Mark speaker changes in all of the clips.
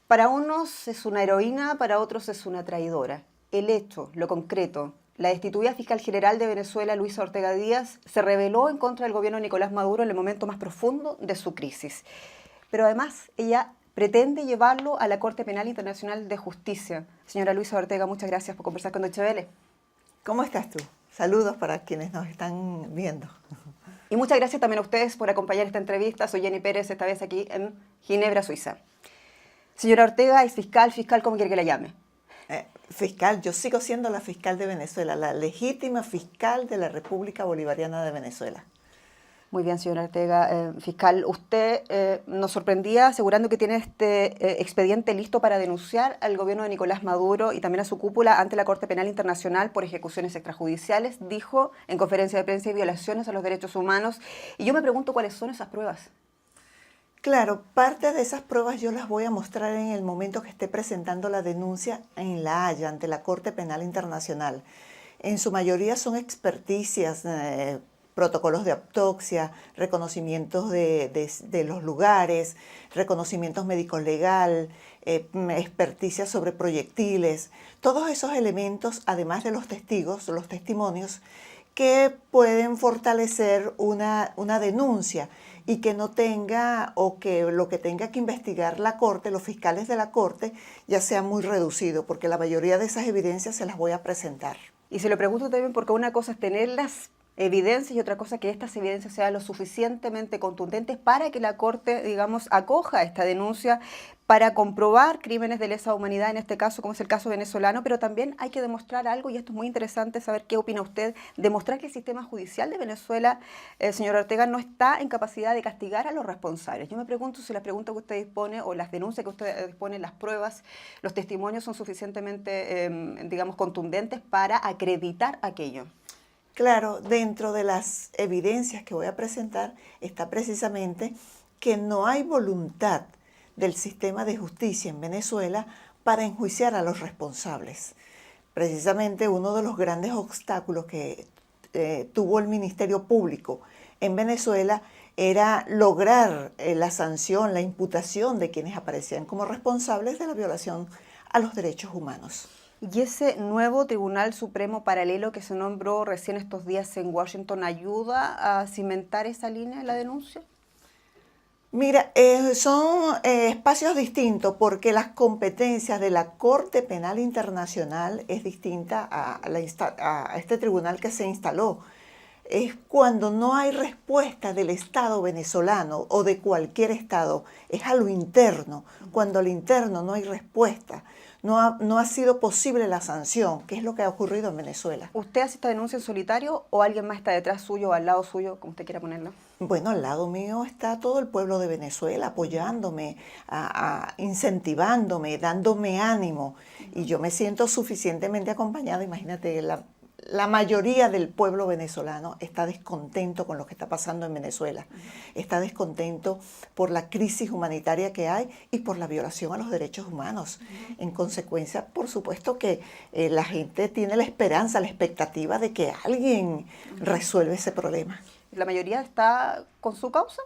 Speaker 1: Para unos es una heroína, para otros es una traidora. El hecho, lo concreto, la destituida fiscal general de Venezuela, Luisa Ortega Díaz, se rebeló en contra del gobierno de Nicolás Maduro en el momento más profundo de su crisis. Pero además, ella pretende llevarlo a la Corte Penal Internacional de Justicia. Señora Luisa Ortega, muchas gracias por conversar con Deutsche Welle.
Speaker 2: ¿Cómo estás tú? Saludos para quienes nos están viendo.
Speaker 1: Y muchas gracias también a ustedes por acompañar esta entrevista. Soy Jenny Pérez, esta vez aquí en Ginebra, Suiza. Señora Ortega, es fiscal, ¿cómo quiere que la llame?
Speaker 2: Fiscal, yo sigo siendo la fiscal de Venezuela, la legítima fiscal de la República Bolivariana de Venezuela.
Speaker 1: Muy bien, señora Ortega. Fiscal, usted nos sorprendía asegurando que tiene este expediente listo para denunciar al gobierno de Nicolás Maduro y también a su cúpula ante la Corte Penal Internacional por ejecuciones extrajudiciales, dijo en conferencia de prensa, y violaciones a los derechos humanos. Y yo me pregunto cuáles son esas pruebas.
Speaker 2: Claro, parte de esas pruebas yo las voy a mostrar en el momento que esté presentando la denuncia en La Haya ante la Corte Penal Internacional. En su mayoría son experticias, protocolos de autopsia, reconocimientos de los lugares, reconocimientos médicos legal, experticias sobre proyectiles, todos esos elementos, además de los testigos, los testimonios, que pueden fortalecer una denuncia y que no tenga, o que lo que tenga que investigar la Corte, los fiscales de la Corte, ya sea muy reducido, porque la mayoría de esas evidencias se las voy a presentar.
Speaker 1: Y se lo pregunto también porque una cosa es tener las evidencias y otra cosa que estas evidencias sean lo suficientemente contundentes para que la Corte, digamos, acoja esta denuncia para comprobar crímenes de lesa humanidad, en este caso, como es el caso venezolano, pero también hay que demostrar algo, y esto es muy interesante saber qué opina usted, demostrar que el sistema judicial de Venezuela, señor Ortega, no está en capacidad de castigar a los responsables. Yo me pregunto si la pregunta que usted dispone, o las denuncias que usted dispone, las pruebas, los testimonios son suficientemente, digamos, contundentes para acreditar aquello.
Speaker 2: Claro, dentro de las evidencias que voy a presentar está precisamente que no hay voluntad del sistema de justicia en Venezuela para enjuiciar a los responsables. Precisamente uno de los grandes obstáculos que tuvo el Ministerio Público en Venezuela era lograr la sanción, la imputación de quienes aparecían como responsables de la violación a los derechos humanos.
Speaker 1: ¿Y ese nuevo Tribunal Supremo paralelo que se nombró recién estos días en Washington ayuda a cimentar esa línea de la denuncia?
Speaker 2: Mira, son espacios distintos porque las competencias de la Corte Penal Internacional es distinta a este tribunal que se instaló. Es cuando no hay respuesta del Estado venezolano o de cualquier Estado, es a lo interno, cuando al interno no hay respuesta. No ha sido posible la sanción, que es lo que ha ocurrido en Venezuela.
Speaker 1: ¿Usted hace esta denuncia en solitario o alguien más está detrás suyo o al lado suyo, como usted quiera ponerlo?
Speaker 2: Bueno, al lado mío está todo el pueblo de Venezuela apoyándome, incentivándome, dándome ánimo. Y yo me siento suficientemente acompañada. Imagínate, la mayoría del pueblo venezolano está descontento con lo que está pasando en Venezuela. Está descontento por la crisis humanitaria que hay y por la violación a los derechos humanos. En consecuencia, por supuesto que la gente tiene la esperanza, la expectativa de que alguien resuelva ese problema.
Speaker 1: ¿La mayoría está con su causa?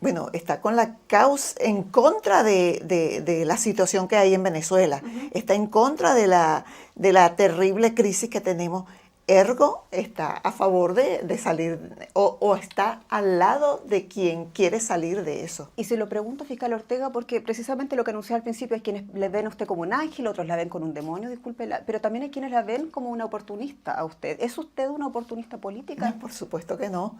Speaker 2: Bueno, está con la causa en contra de la situación que hay en Venezuela. Está en contra de la terrible crisis que tenemos. Ergo, está a favor de salir o está al lado de quien quiere salir de eso.
Speaker 1: Y se lo pregunto, fiscal Ortega, porque precisamente lo que anuncié al principio es quienes le ven a usted como un ángel, otros la ven con un demonio, disculpe, pero también hay quienes la ven como una oportunista a usted. ¿Es usted una oportunista política?
Speaker 2: No, por supuesto que no.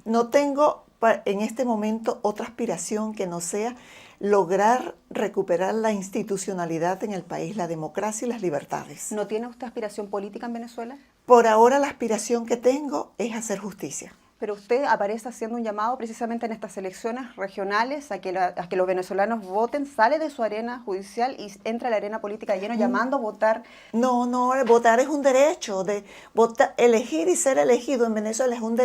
Speaker 2: No tengo en este momento otra aspiración que no sea lograr recuperar la institucionalidad en el país, la democracia y las libertades.
Speaker 1: ¿No tiene usted aspiración política en Venezuela?
Speaker 2: Por ahora la aspiración que tengo es hacer justicia.
Speaker 1: Pero usted aparece haciendo un llamado precisamente en estas elecciones regionales a que los venezolanos voten, sale de su arena judicial y entra a la arena política lleno llamando a votar.
Speaker 2: No, votar es un derecho. Elegir y ser elegido en Venezuela es un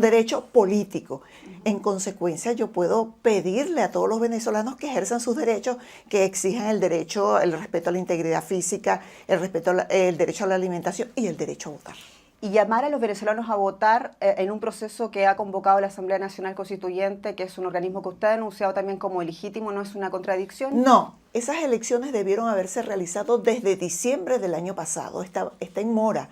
Speaker 2: derecho político. En consecuencia, yo puedo pedirle a todos los venezolanos que ejerzan sus derechos, que exijan el respeto a la integridad física, el derecho a la alimentación y el derecho a votar.
Speaker 1: y llamar a los venezolanos a votar en un proceso que ha convocado la Asamblea Nacional Constituyente, que es un organismo que usted ha denunciado también como ilegítimo, ¿no es una contradicción?
Speaker 2: No, esas elecciones debieron haberse realizado desde diciembre del año pasado, está en mora.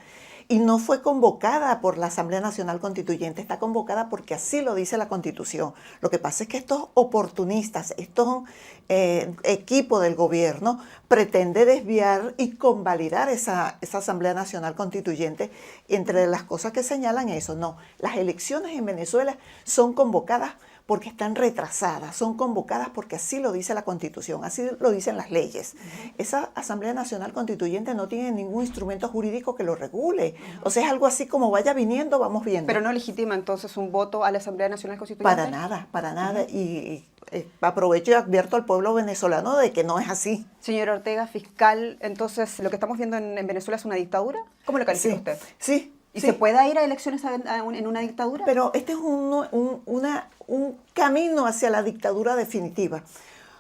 Speaker 2: Y no fue convocada por la Asamblea Nacional Constituyente, está convocada porque así lo dice la Constitución. Lo que pasa es que estos oportunistas, estos equipos del gobierno, pretende desviar y convalidar esa Asamblea Nacional Constituyente. Entre las cosas que señalan eso, no, las elecciones en Venezuela son convocadas porque están retrasadas, son convocadas porque así lo dice la Constitución, así lo dicen las leyes. Esa Asamblea Nacional Constituyente no tiene ningún instrumento jurídico que lo regule. O sea, es algo así como vaya viniendo, vamos viendo.
Speaker 1: ¿Pero no legitima entonces un voto a la Asamblea Nacional Constituyente?
Speaker 2: Para nada, para nada. Y aprovecho y advierto al pueblo venezolano de que no es así.
Speaker 1: Señor Ortega, fiscal, entonces, ¿lo que estamos viendo en Venezuela es una dictadura? ¿Cómo lo califica usted?
Speaker 2: Sí.
Speaker 1: ¿Y
Speaker 2: sí.
Speaker 1: se puede ir a elecciones en una dictadura?
Speaker 2: Pero este es un camino hacia la dictadura definitiva.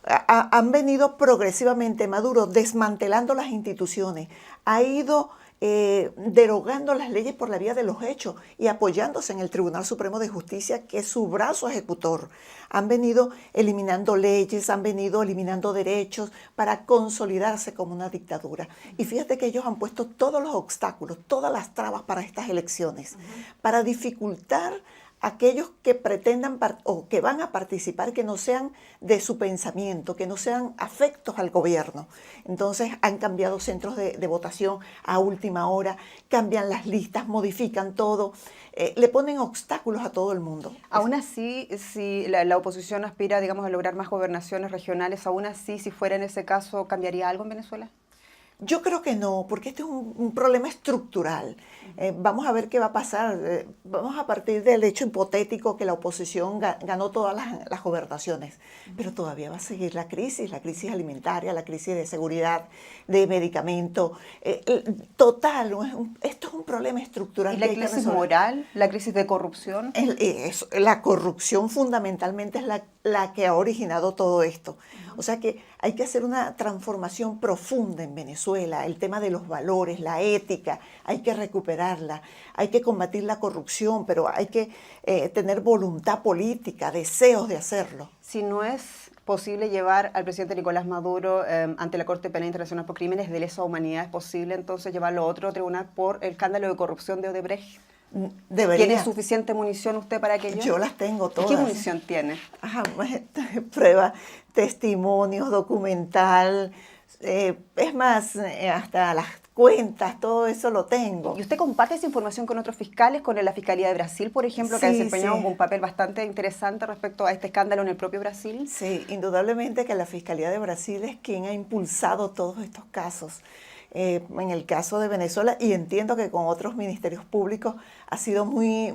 Speaker 2: Han venido progresivamente Maduro desmantelando las instituciones, ha ido derogando las leyes por la vía de los hechos y apoyándose en el Tribunal Supremo de Justicia, que es su brazo ejecutor. Han venido eliminando leyes, han venido eliminando derechos para consolidarse como una dictadura. Y fíjate que ellos han puesto todos los obstáculos, todas las trabas para estas elecciones, para dificultar aquellos que pretendan o que van a participar, que no sean de su pensamiento, que no sean afectos al gobierno. Entonces han cambiado centros de votación a última hora, cambian las listas, modifican todo, le ponen obstáculos a todo el mundo.
Speaker 1: Aún así, si la oposición aspira, digamos, a lograr más gobernaciones regionales, aún así, si fuera en ese caso, ¿cambiaría algo en Venezuela?
Speaker 2: Yo creo que no, porque este es un problema estructural. Vamos a ver qué va a pasar. Vamos a partir del hecho hipotético que la oposición ganó todas las gobernaciones, pero todavía va a seguir la crisis alimentaria, la crisis de seguridad, de medicamentos. Total, esto es un problema estructural.
Speaker 1: ¿Y la crisis moral, la crisis de corrupción?
Speaker 2: La corrupción fundamentalmente es la que ha originado todo esto. O sea que hay que hacer una transformación profunda en Venezuela, el tema de los valores, la ética, hay que recuperarla, hay que combatir la corrupción, pero hay que tener voluntad política, deseos de hacerlo.
Speaker 1: Si no es posible llevar al presidente Nicolás Maduro ante la Corte Penal Internacional por crímenes de lesa humanidad, ¿es posible entonces llevarlo a otro tribunal por el escándalo de corrupción de Odebrecht?
Speaker 2: Debería.
Speaker 1: ¿Tiene suficiente munición usted para aquello?
Speaker 2: Yo las tengo todas.
Speaker 1: ¿Qué munición tiene?
Speaker 2: Prueba, testimonios, documental, es más, hasta las cuentas, todo eso lo tengo.
Speaker 1: ¿Y usted comparte esa información con otros fiscales, con la Fiscalía de Brasil, por ejemplo, que ha desempeñado un papel bastante interesante respecto a este escándalo en el propio Brasil?
Speaker 2: Sí, indudablemente que la Fiscalía de Brasil es quien ha impulsado todos estos casos. En el caso de Venezuela, y entiendo que con otros ministerios públicos ha sido muy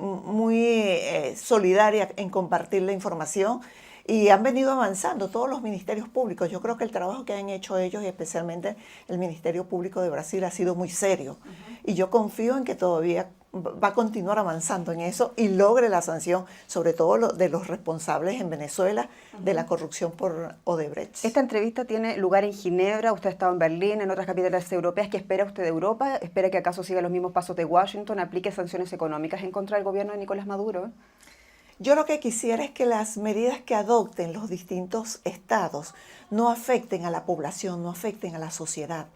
Speaker 2: solidaria en compartir la información y han venido avanzando todos los ministerios públicos. Yo creo que el trabajo que han hecho ellos y especialmente el Ministerio Público de Brasil ha sido muy serio y yo confío en que todavía va a continuar avanzando en eso y logre la sanción, sobre todo de los responsables en Venezuela de la corrupción por Odebrecht.
Speaker 1: Esta entrevista tiene lugar en Ginebra, usted ha estado en Berlín, en otras capitales europeas. ¿Qué espera usted de Europa? ¿Espera que acaso siga los mismos pasos de Washington, aplique sanciones económicas en contra del gobierno de Nicolás Maduro?
Speaker 2: Yo lo que quisiera es que las medidas que adopten los distintos estados no afecten a la población, no afecten a la sociedad.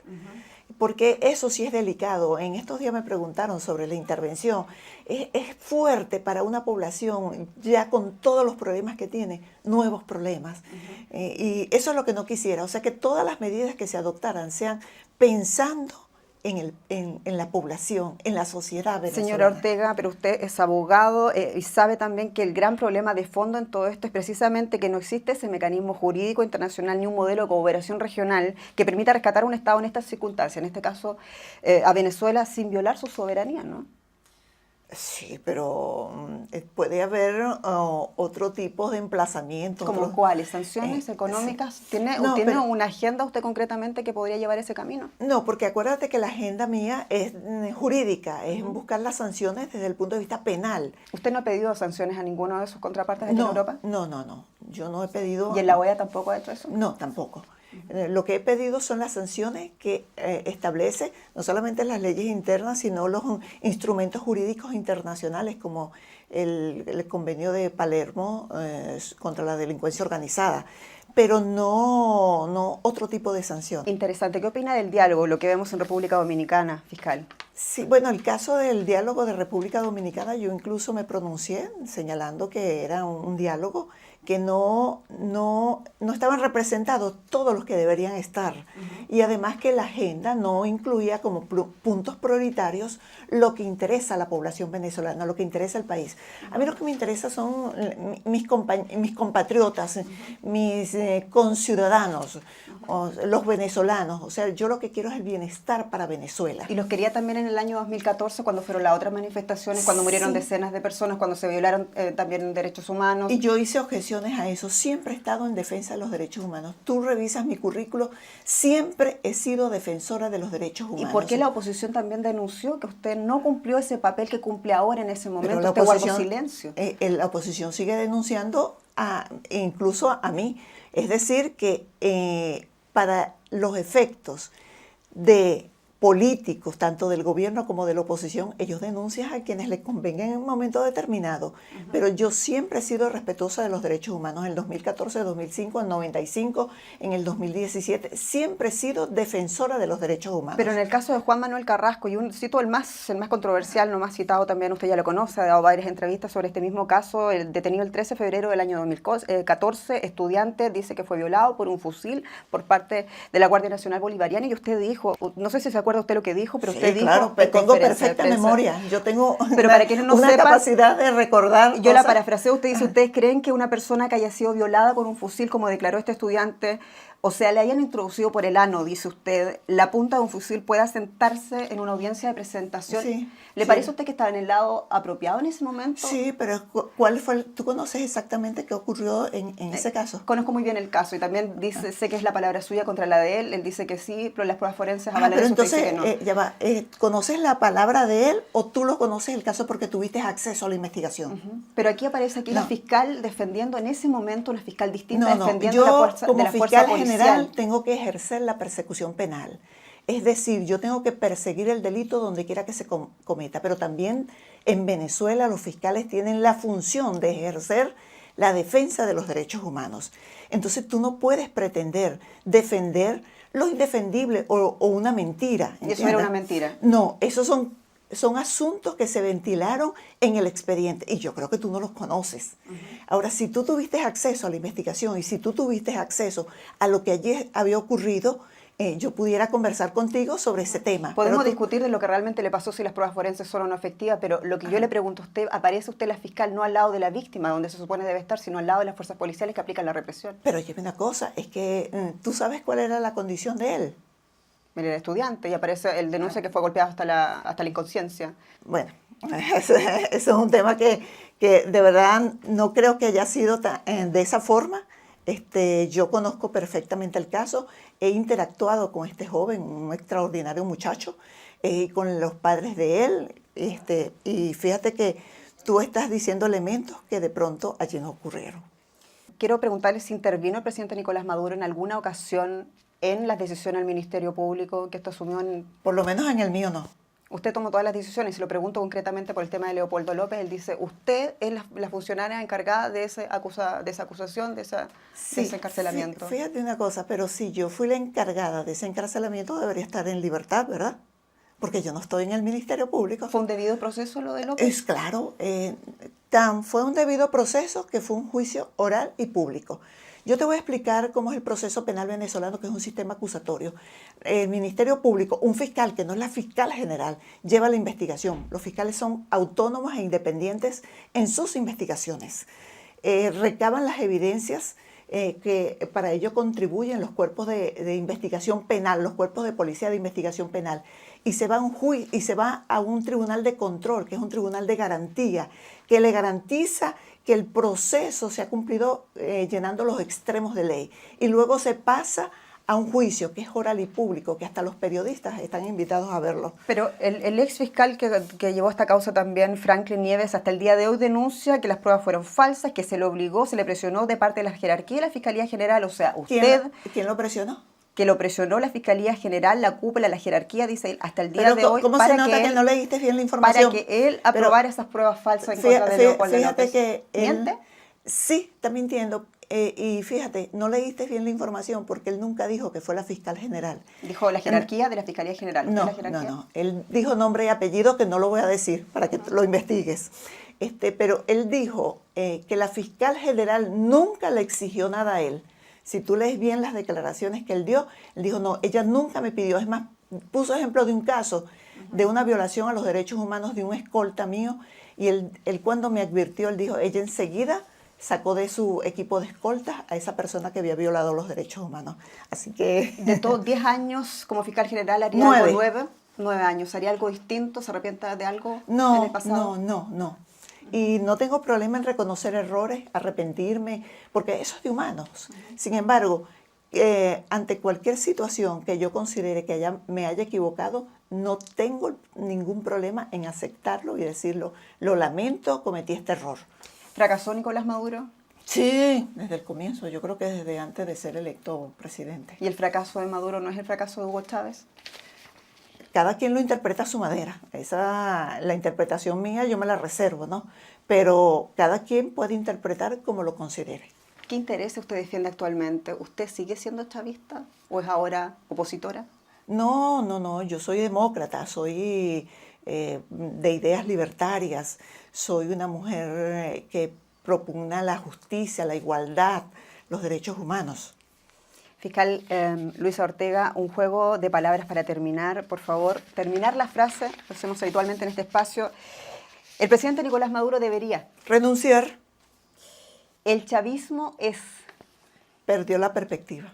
Speaker 2: Porque eso sí es delicado. En estos días me preguntaron sobre la intervención. Es fuerte para una población ya con todos los problemas que tiene, nuevos problemas. Y eso es lo que no quisiera. O sea, que todas las medidas que se adoptaran sean pensando en la población, en la sociedad venezolana.
Speaker 1: Señora Ortega, pero usted es abogado y sabe también que el gran problema de fondo en todo esto es precisamente que no existe ese mecanismo jurídico internacional ni un modelo de cooperación regional que permita rescatar un Estado en estas circunstancias, en este caso a Venezuela, sin violar su soberanía, ¿no?
Speaker 2: Sí, pero puede haber otro tipo de emplazamientos.
Speaker 1: ¿Como cuáles? ¿Sanciones económicas?
Speaker 2: Sí.
Speaker 1: ¿Tiene una agenda usted concretamente que podría llevar ese camino?
Speaker 2: No, porque acuérdate que la agenda mía es jurídica, es buscar las sanciones desde el punto de vista penal.
Speaker 1: ¿Usted no ha pedido sanciones a ninguno de sus contrapartes aquí en Europa?
Speaker 2: No, yo no he pedido.
Speaker 1: ¿Y en la OEA tampoco ha hecho eso?
Speaker 2: No, tampoco. Lo que he pedido son las sanciones que establece no solamente las leyes internas, sino los instrumentos jurídicos internacionales como el convenio de Palermo contra la delincuencia organizada, pero no otro tipo de sanción.
Speaker 1: Interesante. ¿Qué opina del diálogo, lo que vemos en República Dominicana, fiscal?
Speaker 2: Sí, bueno, el caso del diálogo de República Dominicana, yo incluso me pronuncié señalando que era un diálogo que no estaban representados todos los que deberían estar. Y además que la agenda no incluía como puntos prioritarios lo que interesa a la población venezolana, lo que interesa al país. A mí lo que me interesa son mis compatriotas, mis conciudadanos, los venezolanos. O sea, yo lo que quiero es el bienestar para Venezuela.
Speaker 1: Y los quería también en el año 2014, cuando fueron las otras manifestaciones, cuando murieron decenas de personas, cuando se violaron también derechos humanos.
Speaker 2: Y yo hice objeciones a eso. Siempre he estado en defensa de los derechos humanos. Tú revisas mi currículo, siempre he sido defensora de los derechos humanos.
Speaker 1: ¿Y por qué la oposición también denunció que usted no cumplió ese papel que cumple ahora en ese momento?
Speaker 2: Pero
Speaker 1: usted guardó silencio.
Speaker 2: La oposición sigue denunciando incluso a mí. Es decir, que para los efectos de políticos, tanto del gobierno como de la oposición, ellos denuncian a quienes les convenga en un momento determinado. Pero yo siempre he sido respetuosa de los derechos humanos. En el 2014, 2005, en el 95, en el 2017, siempre he sido defensora de los derechos humanos.
Speaker 1: Pero en el caso de Juan Manuel Carrasco, y cito el más controversial, no más citado también, usted ya lo conoce, ha dado varias entrevistas sobre este mismo caso, el detenido el 13 de febrero del año 2014, estudiante, dice que fue violado por un fusil por parte de la Guardia Nacional Bolivariana, y usted dijo, no sé si se acuerda usted lo que dijo, pero
Speaker 2: sí,
Speaker 1: usted dijo...
Speaker 2: Claro, tengo perfecta memoria. Yo tengo
Speaker 1: pero para quienes no
Speaker 2: una
Speaker 1: sepan,
Speaker 2: capacidad de recordar.
Speaker 1: Yo la parafraseo, usted dice, ¿ustedes creen que una persona que haya sido violada por un fusil, como declaró este estudiante, o sea, le hayan introducido por el ano, dice usted, la punta de un fusil pueda sentarse en una audiencia de presentación?
Speaker 2: Sí,
Speaker 1: ¿Le parece a usted que estaba en el lado apropiado en ese momento?
Speaker 2: Sí, pero ¿cuál fue? ¿Tú conoces exactamente qué ocurrió en ese caso?
Speaker 1: Conozco muy bien el caso y también dice, sé que es la palabra suya contra la de él. Él dice que sí, pero las pruebas forenses avalan
Speaker 2: pero
Speaker 1: eso,
Speaker 2: entonces,
Speaker 1: dice que no.
Speaker 2: Ya va, ¿conoces la palabra de él o tú lo conoces el caso porque tuviste acceso a la investigación?
Speaker 1: Pero aquí aparece la fiscal defendiendo en ese momento, una fiscal distinta defendiendo
Speaker 2: yo,
Speaker 1: la fuerza,
Speaker 2: como
Speaker 1: de la fuerza
Speaker 2: fiscal
Speaker 1: policial.
Speaker 2: general tengo que ejercer la persecución penal. Es decir, yo tengo que perseguir el delito donde quiera que se cometa, pero también en Venezuela los fiscales tienen la función de ejercer la defensa de los derechos humanos. Entonces tú no puedes pretender defender lo indefendible o una mentira. ¿Entiendes?
Speaker 1: ¿Y eso era una mentira?
Speaker 2: No, esos son asuntos que se ventilaron en el expediente y yo creo que tú no los conoces. Ahora, si tú tuviste acceso a la investigación y si tú tuviste acceso a lo que allí había ocurrido, yo pudiera conversar contigo sobre ese tema.
Speaker 1: Podemos discutir de lo que realmente le pasó, si las pruebas forenses son o no efectivas, pero lo que yo le pregunto a usted, aparece usted la fiscal no al lado de la víctima, donde se supone debe estar, sino al lado de las fuerzas policiales que aplican la represión.
Speaker 2: Pero oye, una cosa, es que tú sabes cuál era la condición de él.
Speaker 1: Mire, el estudiante, y aparece el denuncia que fue golpeado hasta la inconsciencia.
Speaker 2: Bueno, eso es un tema que de verdad no creo que haya sido de esa forma. Yo conozco perfectamente el caso, he interactuado con este joven, un extraordinario muchacho, con los padres de él, y fíjate que tú estás diciendo elementos que de pronto allí no ocurrieron.
Speaker 1: Quiero preguntarle si intervino el presidente Nicolás Maduro en alguna ocasión en las decisiones del Ministerio Público que esto asumió en...
Speaker 2: Por lo menos en el mío no.
Speaker 1: Usted tomó todas las decisiones, y se lo pregunto concretamente por el tema de Leopoldo López. Él dice, usted es la funcionaria encargada de esa acusación, de ese encarcelamiento.
Speaker 2: Fíjate una cosa, pero si yo fui la encargada de ese encarcelamiento, debería estar en libertad, ¿verdad? Porque yo no estoy en el Ministerio Público.
Speaker 1: ¿Fue un debido proceso lo de López?
Speaker 2: Es claro, fue un debido proceso que fue un juicio oral y público. Yo te voy a explicar cómo es el proceso penal venezolano, que es un sistema acusatorio. El Ministerio Público, un fiscal que no es la fiscal general, lleva la investigación. Los fiscales son autónomos e independientes en sus investigaciones. Recaban las evidencias que para ello contribuyen los cuerpos de investigación penal, los cuerpos de policía de investigación penal. Y se va a un tribunal de control, que es un tribunal de garantía, que le garantiza que el proceso se ha cumplido llenando los extremos de ley. Y luego se pasa a un juicio que es oral y público, que hasta los periodistas están invitados a verlo.
Speaker 1: Pero el ex fiscal que llevó esta causa también, Franklin Nieves, hasta el día de hoy denuncia que las pruebas fueron falsas, que se le obligó, se le presionó de parte de la jerarquía de la Fiscalía General, o sea, usted...
Speaker 2: ¿Quién lo presionó?
Speaker 1: Que lo presionó la Fiscalía General, la cúpula, la jerarquía, dice él, hasta el día de hoy.
Speaker 2: ¿Cómo se nota que no leíste bien la información?
Speaker 1: Para que él aprobara esas pruebas falsas en contra de Leopoldo López.
Speaker 2: Que
Speaker 1: ¿Miente?
Speaker 2: Sí, está mintiendo. Y fíjate, no leíste bien la información porque él nunca dijo que fue la fiscal general.
Speaker 1: Dijo la jerarquía de la Fiscalía General.
Speaker 2: No. Él dijo nombre y apellido que no lo voy a decir para que lo investigues. Pero él dijo que la fiscal general nunca le exigió nada a él. Si tú lees bien las declaraciones que él dijo, no, ella nunca me pidió. Es más, puso ejemplo de un caso de una violación a los derechos humanos de un escolta mío. Y él cuando me advirtió, él dijo, ella enseguida sacó de su equipo de escoltas a esa persona que había violado los derechos humanos. Así que...
Speaker 1: De todos 10 años como fiscal general, ¿haría 9 años? ¿Haría algo distinto? ¿Se arrepienta de algo en el pasado?
Speaker 2: No. Y no tengo problema en reconocer errores, arrepentirme, porque eso es de humanos. Sin embargo, ante cualquier situación que yo considere que me haya equivocado, no tengo ningún problema en aceptarlo y decirlo. Lo lamento, cometí este error.
Speaker 1: ¿Fracasó Nicolás Maduro?
Speaker 2: Sí, desde el comienzo. Yo creo que desde antes de ser electo presidente.
Speaker 1: ¿Y el fracaso de Maduro no es el fracaso de Hugo Chávez?
Speaker 2: Cada quien lo interpreta a su manera. La interpretación mía yo me la reservo, ¿no? Pero cada quien puede interpretar como lo considere.
Speaker 1: ¿Qué intereses usted defiende actualmente? ¿Usted sigue siendo chavista o es ahora opositora?
Speaker 2: No, yo soy demócrata, soy de ideas libertarias, soy una mujer que propugna la justicia, la igualdad, los derechos humanos.
Speaker 1: Fiscal Luisa Ortega, un juego de palabras para terminar. Por favor, terminar la frase, lo hacemos habitualmente en este espacio. El presidente Nicolás Maduro debería...
Speaker 2: renunciar.
Speaker 1: El chavismo es...
Speaker 2: perdió la perspectiva.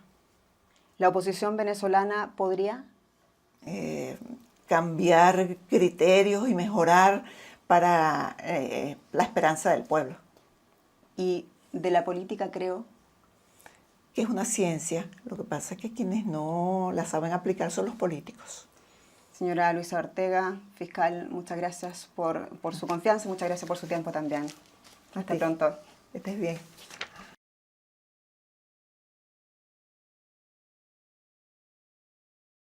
Speaker 1: ¿La oposición venezolana podría?
Speaker 2: Cambiar criterios y mejorar para la esperanza del pueblo.
Speaker 1: Y de la política creo...
Speaker 2: que es una ciencia. Lo que pasa es que quienes no la saben aplicar son los políticos.
Speaker 1: Señora Luisa Ortega, fiscal, muchas gracias por su confianza, muchas gracias por su tiempo también. Hasta pronto.
Speaker 2: Que estés bien.